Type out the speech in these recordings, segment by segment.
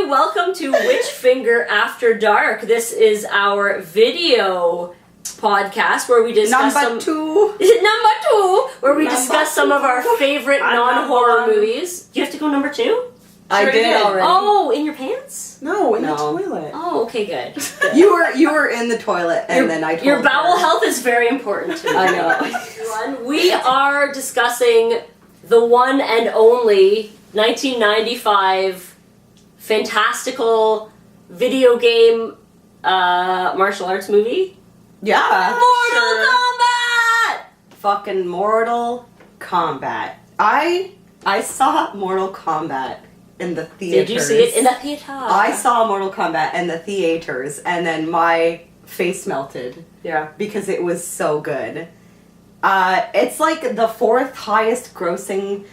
Welcome to Witch Finger After Dark. This is our video podcast where we discuss number two, where we discuss some of our favorite non-horror movies. You have to go number two? I did already. Oh, in your pants? No, in the toilet. Oh, okay, good. You were in the toilet, and then I told your bowel her. health is very important to me. I know. We are discussing the one and only 1995 fantastical video game martial arts movie. Yeah. Mortal Kombat! Fucking Mortal Kombat. I saw Mortal Kombat in the theaters. Did you see it in the theater? I saw Mortal Kombat in the theaters, and then my face melted. Yeah. Because it was so good. It's like the fourth highest grossing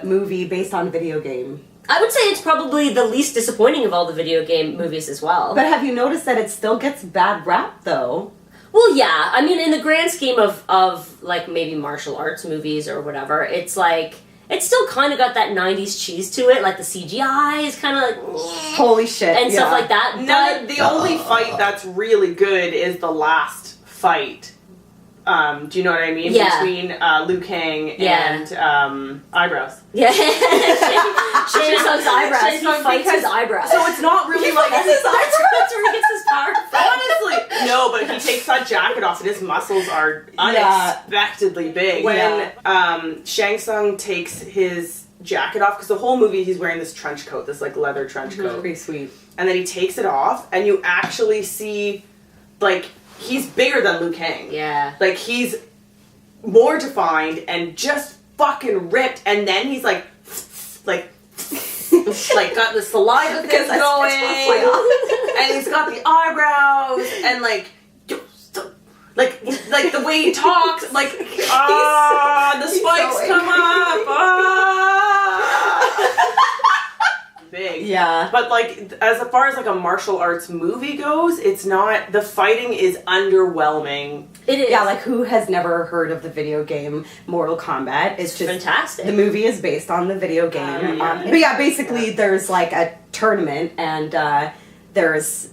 movie based on video game. I would say it's probably the least disappointing of all the video game movies as well. But have you noticed that it still gets bad rap, though? Well, yeah. I mean, in the grand scheme of like, maybe martial arts movies or whatever, it's like, it's still kind of got that 90s cheese to it. Like, the CGI is kind of like, meh, holy shit, and stuff like that. No, the only fight that's really good is the last fight. Do you know what I mean? Yeah. Between Liu Kang and Eyebrows. Yeah. Shang Tsung's eyebrows. He fights his eyebrows. So it's not really like... That's where he gets his power from. Honestly, no, but he takes that jacket off and his muscles are unexpectedly big. When Shang Tsung takes his jacket off, because the whole movie he's wearing this trench coat, this like leather trench coat. Pretty sweet. And then he takes it off and you actually see, like, he's bigger than Liu Kang. Yeah. Like, he's more defined and just fucking ripped, and then he's like got the saliva thing going, and he's got the eyebrows, and like the way he talks, like, the spikes so come up, big. Yeah. But like, as far as like a martial arts movie goes, it's not, the fighting is underwhelming. It is. Yeah, like, who has never heard of the video game Mortal Kombat? It's just fantastic. The movie is based on the video game. But yeah, basically there's like a tournament, and there's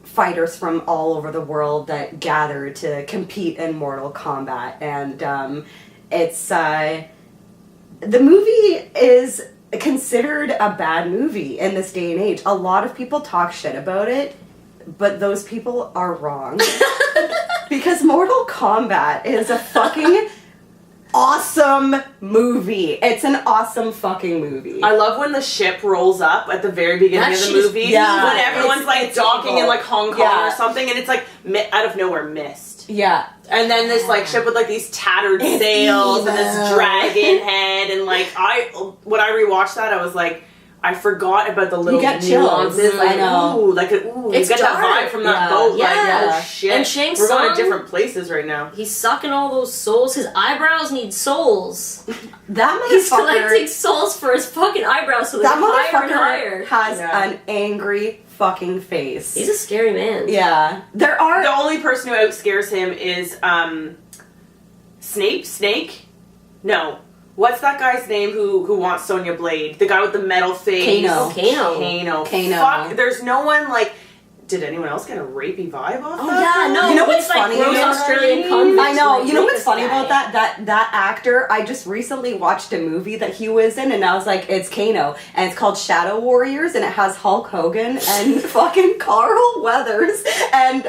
fighters from all over the world that gather to compete in Mortal Kombat, and it's the movie is considered a bad movie in this day and age. A lot of people talk shit about it, but those people are wrong. Because Mortal Kombat is a fucking awesome movie. It's an awesome fucking movie. I love when the ship rolls up at the very beginning of the movie. Yeah, when everyone's like docking in like Hong Kong or something, and it's like out of nowhere mist. Yeah. And then this like ship with like these tattered sails and this dragon head, and like when I rewatched that, I was like, I forgot about the little nuances. Like, I know. You get that vibe from that boat. Yeah. Like, oh shit. And Shang We're going Tsung, to different places right now. He's sucking all those souls. His eyebrows need souls. That motherfucker. He's collecting souls for his fucking eyebrows, so they're higher and higher. Has an angry fucking face. He's a scary man. Yeah. The only person who outscares him is Snake? No. What's that guy's name who wants Sonya Blade? The guy with the metal face. Kano. Fuck, there's no one like... Did anyone else get a rapey vibe off that? Yeah, no. You know what's funny? Gross Australian convicts. I know. You know what's funny guy. about that actor? I just recently watched a movie that he was in, and I was like, it's Kano, and it's called Shadow Warriors, and it has Hulk Hogan and fucking Carl Weathers and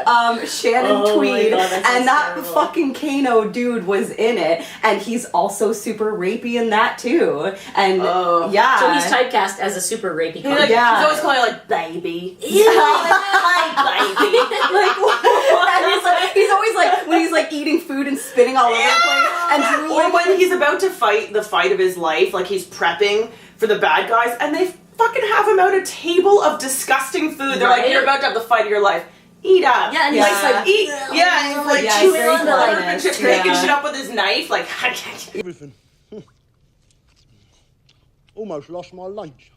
Shannon Tweed, my God, and that terrible. fucking Kano dude was in it, and he's also super rapey in that too. And yeah, So he's typecast as a super rapey. He's always calling her like baby. Yeah. Hi, baby. And he's always like, when he's like eating food and spitting all over the place and drooling. Or when he's about to fight the fight of his life, like he's prepping for the bad guys, and they fucking have him out a table of disgusting food. They're like, you're about to have the fight of your life. Eat up. Yeah, and he's he's like, eat. Yeah, and he's like Yeah, chewing very on the gluttonous. herb and shit, picking shit up with his knife. Like, Everything. Almost lost my lunch.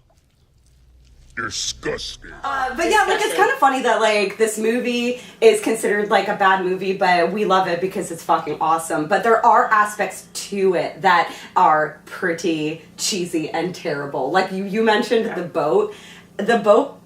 Disgusting. But yeah, like it's kind of funny that like this movie is considered like a bad movie, but we love it because it's fucking awesome. But there are aspects to it that are pretty cheesy and terrible. Like you mentioned the boat. The boat.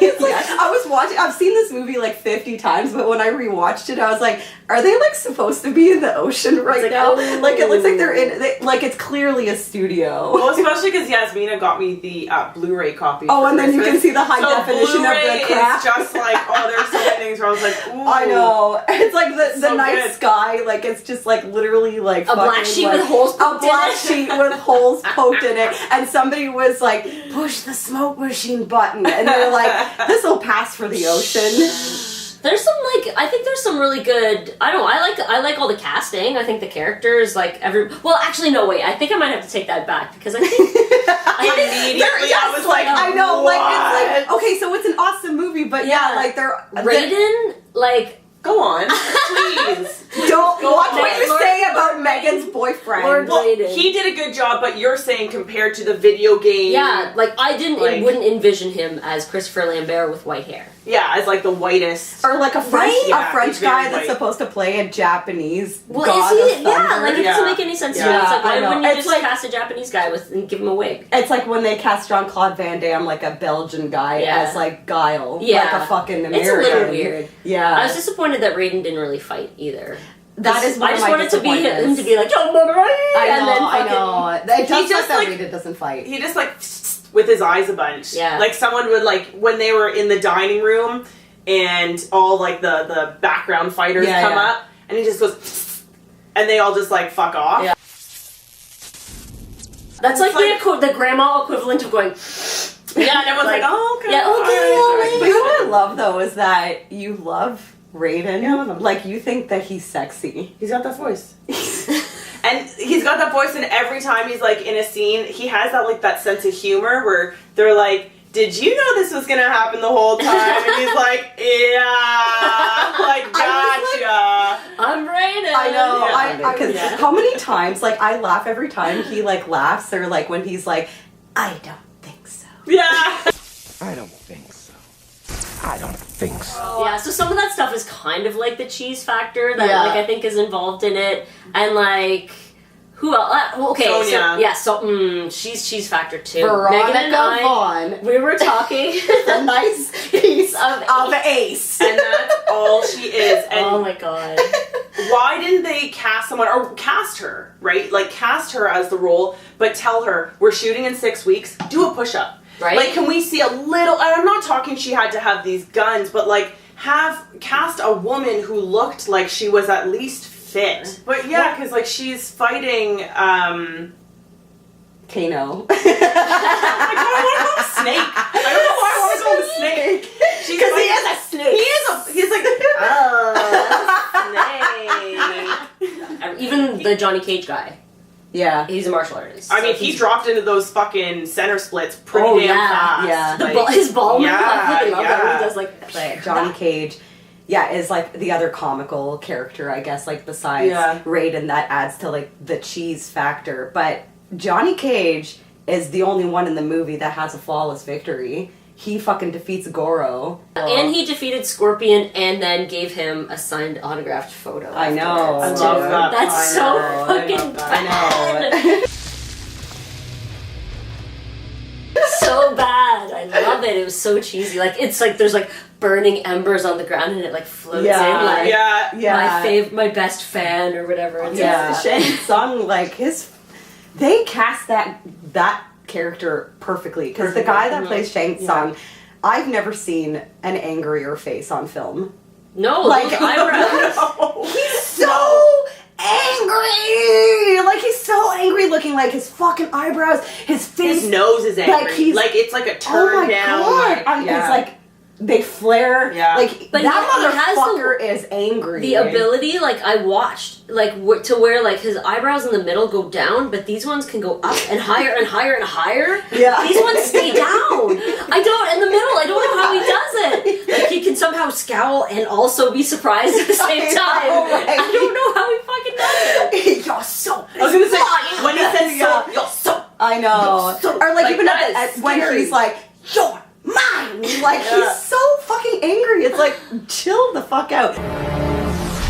I've seen this movie like 50 times, but when I rewatched it, I was like, are they like supposed to be in the ocean right now? Like it looks like they're in, like it's clearly a studio. well, especially because Yasmina got me the Blu-ray copy. Oh, for and then you Christmas. can see the high So definition of Blu-ray the crap. is just like, oh, there's so many things where I was like, ooh. I know. It's like the So night good. sky, like it's just like literally like A black fucking, sheet like, with holes a poked in black it. sheet with holes poked in it, and somebody was like, push the smoke machine button, and they're like, this will pass for the ocean. There's some like I think there's some really good. I don't know. I like all the casting. I think the characters like every. Well, actually, no. Wait. I think I might have to take that back because I think Immediately, I was like, I know, what? like it's like okay, so it's an awesome movie, but yeah, like they're Raiden like. Go on, please. don't Go watch on. what you Lord- say about Megan's boyfriend. Lord- Well, Raiden. he did a good job, but you're saying compared to the video game, Yeah, like I wouldn't envision him as Christopher Lambert with white hair. yeah, as like the whitest. Or like a French, Right? Yeah, a French he's very guy that's white. supposed to play a Japanese Well, god is he? of thunder. Yeah, like it doesn't Yeah. make any sense to Yeah, me. It's like I why know. wouldn't you It's just like- cast a Japanese guy with and give him a wig? It's like when they cast Jean-Claude Van Damme, like a Belgian guy, Yeah. as like Guile, Yeah. like a fucking American. It's a little weird. Yeah, I was disappointed that Raiden didn't really fight either. that is one I of just my wanted to be him disappointments. to be like, oh, Mother I and then know, I fucking, know. It does just, that like- Raiden doesn't fight. He just like with his eyes a bunch. Yeah. Like someone would like when they were in the dining room and all like the background fighters Yeah, come yeah. up and he just goes and they all just like fuck off. Yeah. That's like, It's like- the grandma equivalent of going. Yeah, and everyone's like, oh, okay. Yeah, okay, all all right. But you know what I love though is that you love Raiden. Yeah, I love him. Like you think that he's sexy. He's got that voice. And he's got that voice, and every time he's like in a scene, he has that like that sense of humor where they're like, "Did you know this was gonna happen the whole time?" And he's like, "Yeah, like gotcha." I'm Raiden. I know. Yeah. I cause Yeah. how many times like I laugh every time he like laughs or like when he's like, I don't think so. Yeah. I don't think so. I don't think so. Yeah, so some of that stuff is kind of like the cheese factor that Yeah. like I think is involved in it, and like who else? Okay, Sonia. so yeah, so she's cheese factor too. Veronica Megan and I, Vaughn, we were talking. a nice piece of ace. And that's all she is. And Oh my god. why didn't they cast someone or cast her, right? Like cast her as the role, but tell her we're shooting in 6 weeks. Do a push-up. Right? Like, can we see a little? And I'm not talking she had to have these guns, but like have cast a woman who looked like she was at least fit. But yeah, because like she's fighting. Kano. I don't want to call him Snake. I don't know why I want to call him Snake. Because he is a snake. He is a. He's like. Oh, Snake. Even the Johnny Cage guy, Yeah. he's a martial artist. I mean, so he he's- dropped into those fucking center splits pretty Oh, damn yeah, fast. yeah. the Like, his ball move. I yeah, fucking love that when yeah. he does like there. Johnny Cage, yeah, is like the other comical character, I guess, like besides Yeah. Raiden, that adds to like the cheese factor. But Johnny Cage is the only one in the movie that has a flawless victory. He fucking defeats Goro. And he defeated Scorpion and then gave him a signed autographed photo. I know. I afterwards, love too. that. That's I so know, I fucking love that. bad. So bad. I love it. It was so cheesy. Like it's like there's like burning embers on the ground and it like floats Yeah. in like Yeah. Yeah. my best fan or whatever. It's Yeah, like- Shang Tsung, like they cast that character perfectly because the guy that plays Shang Tsung, I've never seen an angrier face on film. No, Like- those eyebrows. He's so angry, like he's so angry looking, like his fucking eyebrows, his face. His nose is angry. Like he's- Like it's like a Oh turn my down. god! Like, It's like they flare. Yeah. Like, But that he motherfucker is angry. The ability, like, I watched, like, to where, like, his eyebrows in the middle go down, but these ones can go up and higher and higher and higher. Yeah. These ones stay down. In the middle, I don't know how he does it. Like, he can somehow scowl and also be surprised at the same time. Right? I don't know how he fucking does it. You're so. I was gonna say, when he says so, you're so. I know. So, or like even that is when scary. he's like, "You're mine!" Like he's so fucking angry. It's like, chill the fuck out.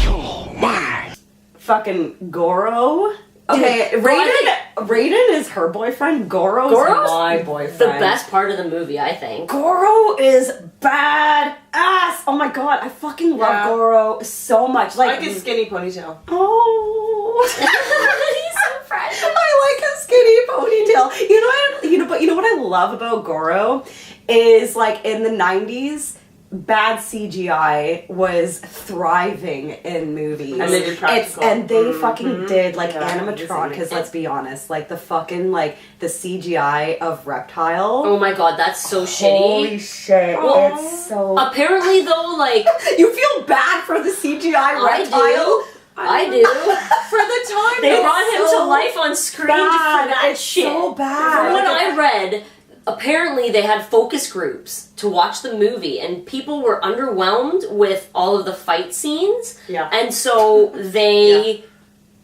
You're mine. Fucking Goro. Okay, Dude, Raiden is her boyfriend. Goro's my boyfriend. The best part of the movie, I think. Goro is bad ass. Oh my god, I fucking love Goro so much. I Like like his skinny ponytail. oh. He's so fresh. I like his skinny ponytail. But you know what I love about Goro is like in the 90s, bad CGI was thriving in movies. And they did practical. And they fucking did like Yeah, animatronic, because let's be honest, like the fucking like the CGI of Reptile. Oh my god, that's so Holy shitty. shit. Well, It's so Apparently, though, like, you feel bad for the CGI I Reptile. do. For the time They it's brought him so to life on screen for bad. that It's shit. so bad. From what I read, apparently they had focus groups to watch the movie, and people were underwhelmed with all of the fight scenes. Yeah. And so they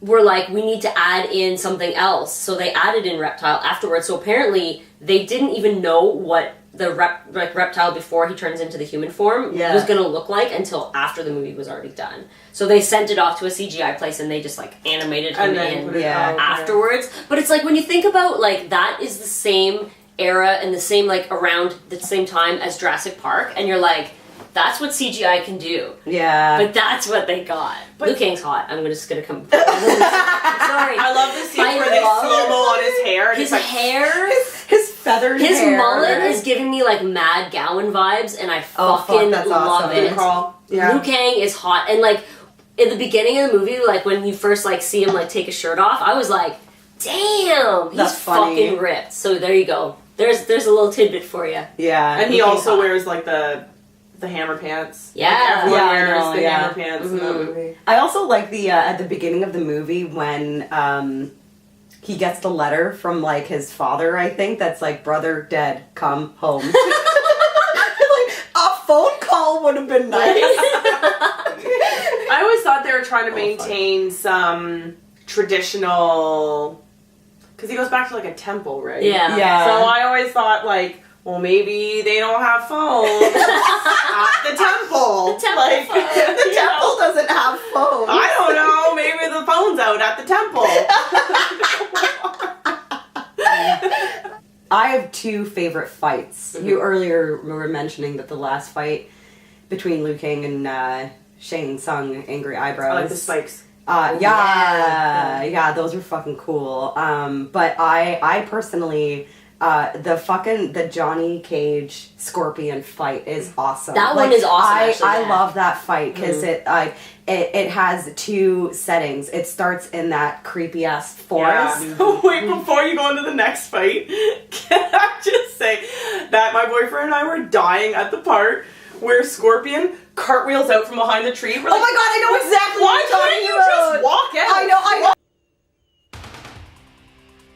were like, we need to add in something else. So they added in Reptile afterwards. So apparently they didn't even know what the Reptile before he turns into the human form was going to look like until after the movie was already done. So they sent it off to a CGI place and they just like animated him in afterwards. But it's like when you think about like that is the same era and the same like around the same time as Jurassic Park, and you're like, that's what CGI can do. Yeah. But that's what they got. But Liu Kang's hot. I'm just gonna come. Sorry. I love the scene where they slow-mo on his hair. And His it's like, hair. His feathered His hair. mullet is giving me like Mad Gowan vibes, and I fucking that's love awesome. it. Yeah. Liu Kang is hot, and like in the beginning of the movie, like when you first like see him like take his shirt off, I was like, damn, he's That's funny. fucking ripped. So there you go. There's a little tidbit for you. Yeah. And he also wears like the hammer pants. Yeah. Like, everyone Yeah, I wears know, the yeah. hammer pants in that movie. I also like the at the beginning of the movie when he gets the letter from like his father, I think, that's like, brother dead, come home. Like a phone call would have been nice. I always thought they were trying to maintain some traditional, because he goes back to like a temple, right? Yeah. So I always thought like, well, maybe they don't have phones at the temple. The temple like, phone. The temple doesn't have phones. I don't know. Maybe the phone's out at the temple. I have two favorite fights. You earlier were mentioning that the last fight between Liu Kang and Shang Tsung, Angry Eyebrows. I like the spikes. Yeah, those are fucking cool. But I personally, the Johnny Cage Scorpion fight is awesome. That one is awesome. I love that fight because it has two settings. It starts in that creepy ass forest. Yeah. Wait, before you go into the next fight, can I just say that my boyfriend and I were dying at the part where Scorpion cartwheels out from behind the tree. We're Oh like, my god, I know exactly why what you're couldn't talking you about. just walk out? I know.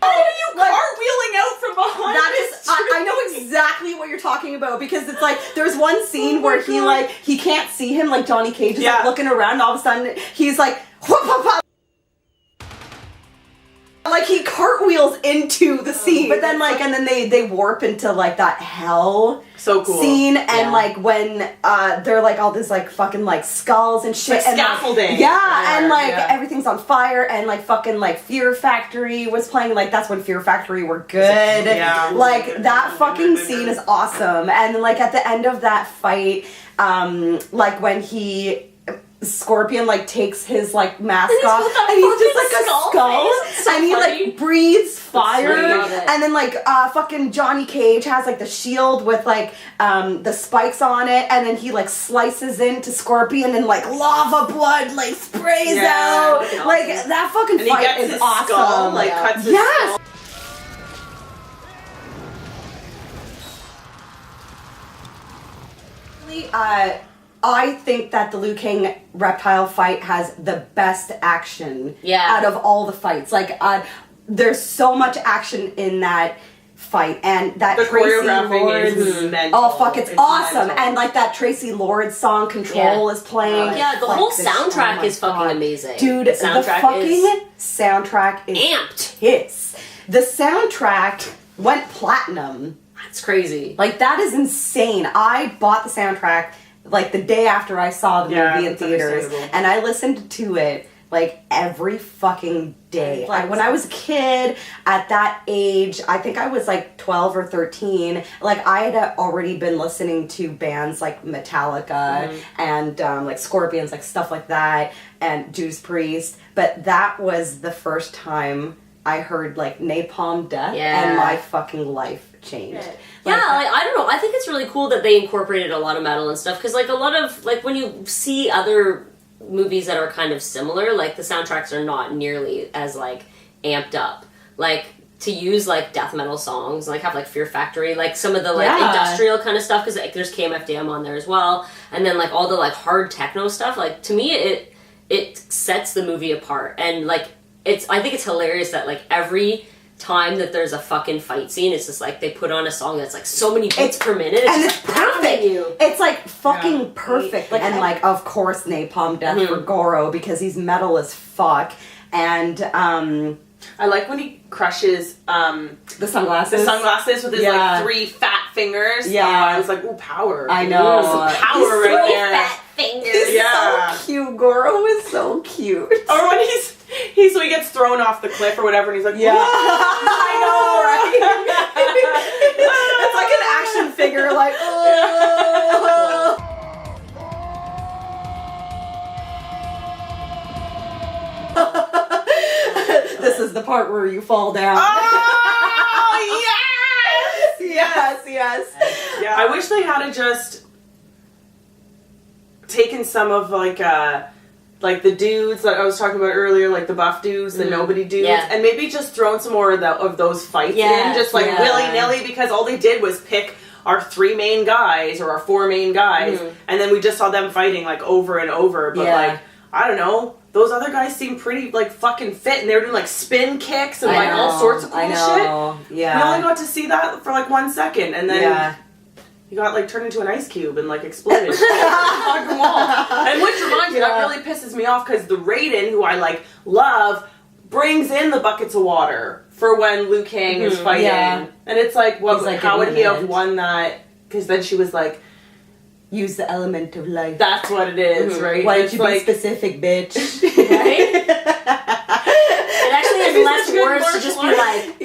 Why are you cartwheeling out from behind That this is, I know exactly what you're talking about, because it's like there's one scene where he can't see him, like Johnny Cage is like looking around, all of a sudden he's like whoop, whoop, whoop. Like he cartwheels into the scene, but then like and then they warp into like that hell so cool scene, and like when they're like all this like fucking like skulls and shit, like and scaffolding, and like everything's on fire, and like fucking like Fear Factory was playing, like that's when Fear Factory were good, like that fucking scene is awesome, and then like at the end of that fight, like when Scorpion like takes his like mask off and he's just like a skull so and he funny. like breathes fire, Love it. and then like fucking Johnny Cage has like the shield with like the spikes on it, and then he like slices into Scorpion and like lava blood like sprays out, awesome. like that fucking and fight he gets is his awesome. skull, like cuts his skull. I think that the Liu Kang reptile fight has the best action out of all the fights. Like, there's so much action in that fight, and that the Tracy choreographing Lords, is mental. oh fuck, it's awesome. Mental. And like that Tracy Lords song Control is playing. The whole soundtrack is fucking amazing. Dude, the fucking soundtrack is amped. Hits. The soundtrack went platinum. That's crazy. Like, that is insane. I bought the soundtrack like the day after I saw the movie in theaters, and I listened to it like every fucking day. When I was a kid, at that age, I think I was like 12 or 13, like I had already been listening to bands like Metallica and like Scorpions, like stuff like that, and Judas Priest, but that was the first time I heard like Napalm Death, and my fucking life changed. Like, I don't know. I think it's really cool that they incorporated a lot of metal and stuff, because like a lot of, like when you see other movies that are kind of similar, like the soundtracks are not nearly as like amped up. Like to use like death metal songs, like have like Fear Factory, like some of the like industrial kind of stuff, because like there's KMFDM on there as well, and then like all the like hard techno stuff. Like to me, it sets the movie apart, and like I think it's hilarious that like every time that there's a fucking fight scene, it's just like they put on a song that's like so many beats per minute, and it's it's perfect. You. It's like fucking perfect. Like, and like of course Napalm Death for Goro, because he's metal as fuck. And I like when he crushes the sunglasses with his like 3 fat fingers. I was like, ooh, power. I know. Some power right there. Fat fingers. He's so cute. Goro is so cute. Or when he gets thrown off the cliff or whatever, and he's like, I know, right? It's like an action figure, like, oh. This is the part where you fall down. Oh, yes! Yes. Yeah. I wish they had just taken some of like the dudes that I was talking about earlier, like the buff dudes, the nobody dudes, and maybe just thrown some more of those fights in, just like willy-nilly, because all they did was pick our 3 main guys or our 4 main guys, and then we just saw them fighting like over and over, but like, I don't know, those other guys seem pretty like fucking fit, and they were doing like spin kicks and like all sorts of cool shit. We only got to see that for like 1 second, and then he got like turned into an ice cube and like exploded on the wall. And which reminds me, that really pisses me off, because the Raiden, who I like love, brings in the buckets of water for when Liu Kang is fighting, and it's like, well, like, how would he have won that? Because then she was like, use the element of life. That's what it is, right? Why don't you be specific, bitch? Right? It actually has less words to just be like,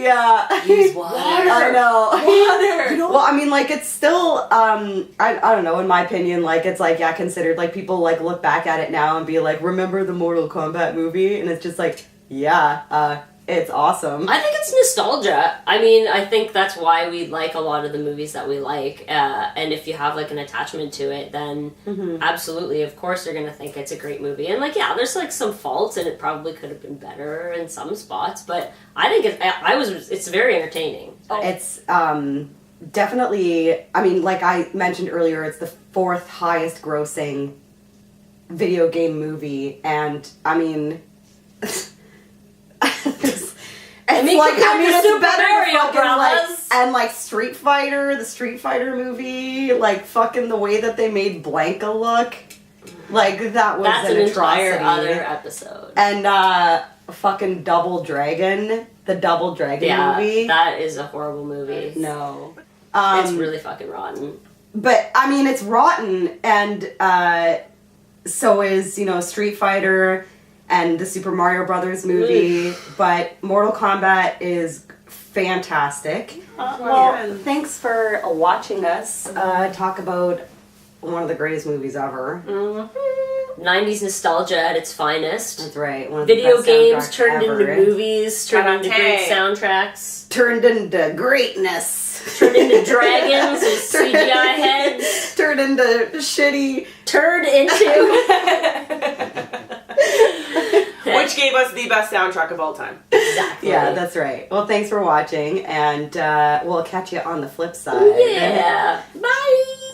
use water. I know. Water. You know, well, I mean, like, it's still, I don't know, in my opinion, like, it's like, considered, like, people, like, look back at it now and be like, remember the Mortal Kombat movie? And it's just like, it's awesome. I think it's nostalgia. I mean, I think that's why we like a lot of the movies that we like. And if you have like an attachment to it, then absolutely, of course, you're going to think it's a great movie. And like, there's like some faults, and it probably could have been better in some spots. But I think it's very entertaining. It's definitely, I mean, like I mentioned earlier, it's the 4th highest grossing video game movie. And I mean... it's Super better Mario Bros. And like Street Fighter, the Street Fighter movie, like fucking the way that they made Blanca look, like that was an atrocity. Entire other episode. And fucking Double Dragon, the Double Dragon movie. That is a horrible movie. No, it's really fucking rotten. But I mean, it's rotten, and so is Street Fighter. And the Super Mario Brothers movie, but Mortal Kombat is fantastic. Well, thanks for watching us talk about one of the greatest movies ever. 90s nostalgia at its finest. That's right. One of the Video best games soundtracks turned ever. into movies, turned into great soundtracks. Turned into greatness. Turned into dragons with CGI heads. Turned into shitty. Turned into... Which gave us the best soundtrack of all time. Exactly. Yeah, that's right. Well, thanks for watching, and we'll catch you on the flip side. Yeah. Bye!